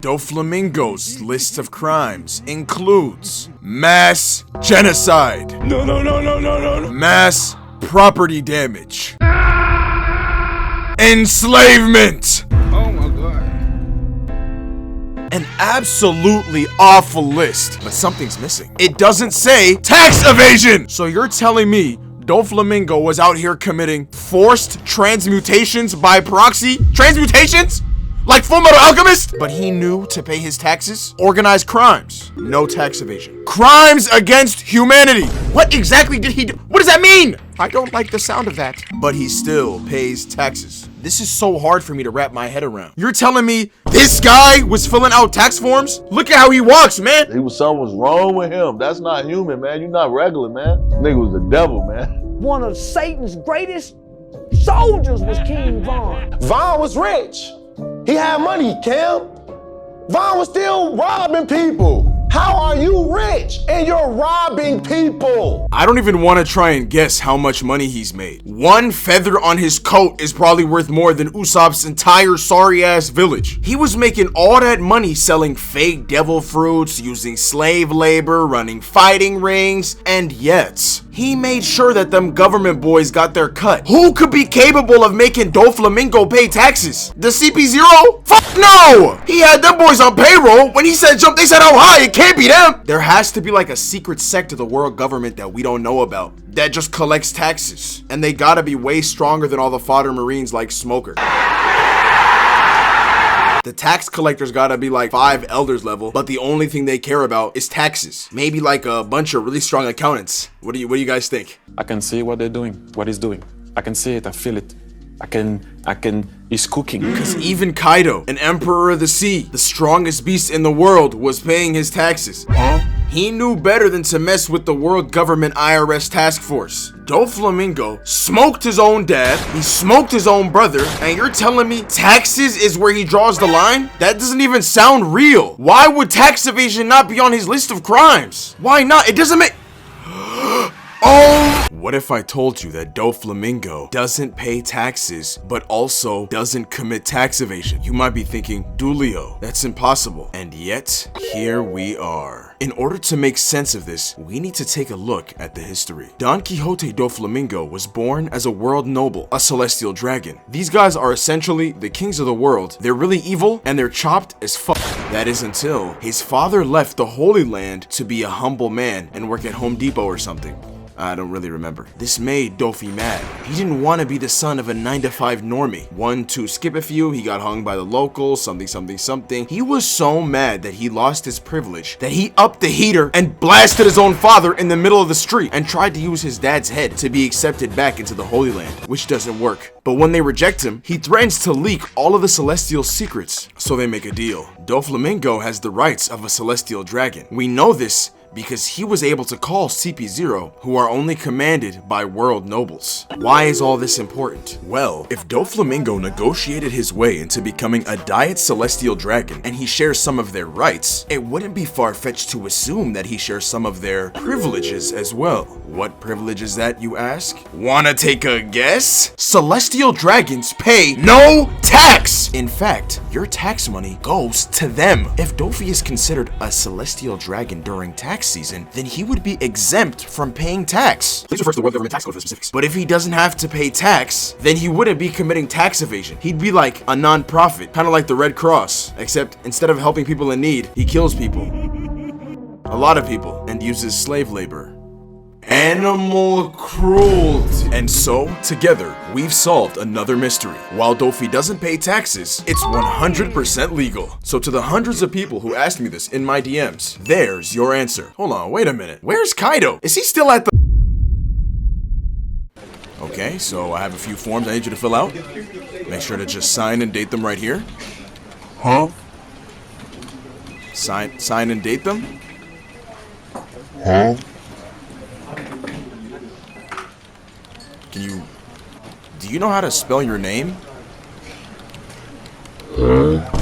Doflamingo's list of crimes includes mass genocide, mass property damage, enslavement, oh my god, an absolutely awful list, but something's missing. It doesn't say tax evasion! So you're telling me Doflamingo was out here committing forced transmutations by proxy? Transmutations? Like Fullmetal Alchemist? But he knew to pay his taxes? Organized crimes. No tax evasion. Crimes against humanity. What exactly did he do? What does that mean? I don't like the sound of that. But he still pays taxes. This is so hard for me to wrap my head around. You're telling me this guy was filling out tax forms? Look at how he walks, man. Something was wrong with him. That's not human, man. You're not regular, man. Nigga was the devil, man. One of Satan's greatest soldiers was King Von. Von was rich. He had money, Cam. Von was still robbing people. How are you rich and you're robbing people? I don't even want to try and guess how much money he's made. One feather on his coat is probably worth more than Usopp's entire sorry-ass village. He was making all that money selling fake devil fruits, using slave labor, running fighting rings, and yet he made sure that them government boys got their cut. Who could be capable of making Doflamingo pay taxes? The CP0? Fuck no! He had them boys on payroll. When he said jump, they said how high. It can't be them. There has to be like a secret sect of the world government that we don't know about that just collects taxes. And they gotta be way stronger than all the fodder marines like Smoker. The tax collectors gotta be like 5 elders level, but the only thing they care about is taxes. Maybe like a bunch of really strong accountants. What do you guys think? I can see what they're doing, what he's doing. I can see it, I feel it. He's cooking. Because even Kaido, an emperor of the sea, the strongest beast in the world, was paying his taxes. Huh? He knew better than to mess with the world government IRS task force. Doflamingo smoked his own dad, he smoked his own brother, and you're telling me taxes is where he draws the line? That doesn't even sound real. Why would tax evasion not be on his list of crimes? Why not? It doesn't make... Oh! What if I told you that Doflamingo doesn't pay taxes, but also doesn't commit tax evasion? You might be thinking, Dulio, that's impossible. And yet, here we are. In order to make sense of this, we need to take a look at the history. Donquixote Doflamingo was born as a world noble, a celestial dragon. These guys are essentially the kings of the world. They're really evil, and they're chopped as fuck. That is until his father left the Holy Land to be a humble man and work at Home Depot or something. I don't really remember. This made Dofi mad. He didn't want to be the son of a 9-to-5 normie. 1, 2, skip a few, he got hung by the locals, something. He was so mad that he lost his privilege that he upped the heater and blasted his own father in the middle of the street and tried to use his dad's head to be accepted back into the Holy Land, which doesn't work. But when they reject him, he threatens to leak all of the celestial secrets. So they make a deal. Doflamingo has the rights of a celestial dragon. We know this because he was able to call CP0, who are only commanded by world nobles. Why is all this important? Well, if Doflamingo negotiated his way into becoming a Diet Celestial Dragon and he shares some of their rights, it wouldn't be far-fetched to assume that he shares some of their privileges as well. What privilege is that, you ask? Wanna take a guess? Celestial Dragons pay no tax! In fact, your tax money goes to them. If Dofi is considered a Celestial Dragon during tax season, then he would be exempt from paying tax. Please refer to the World Government Tax Code for specifics. But if he doesn't have to pay tax, then he wouldn't be committing tax evasion. He'd be like a non-profit, kind of like the Red Cross, except instead of helping people in need, he kills people. A lot of people, and uses slave labor. Animal cruelty. And so, together, we've solved another mystery. While Dofi doesn't pay taxes, it's 100% legal. So to the hundreds of people who asked me this in my DMs, there's your answer. Hold on, wait a minute. Where's Kaido? Is he still at the... Okay, so I have a few forms I need you to fill out. Make sure to just sign and date them right here. Huh? Sign and date them? Huh? Do you know how to spell your name? Huh?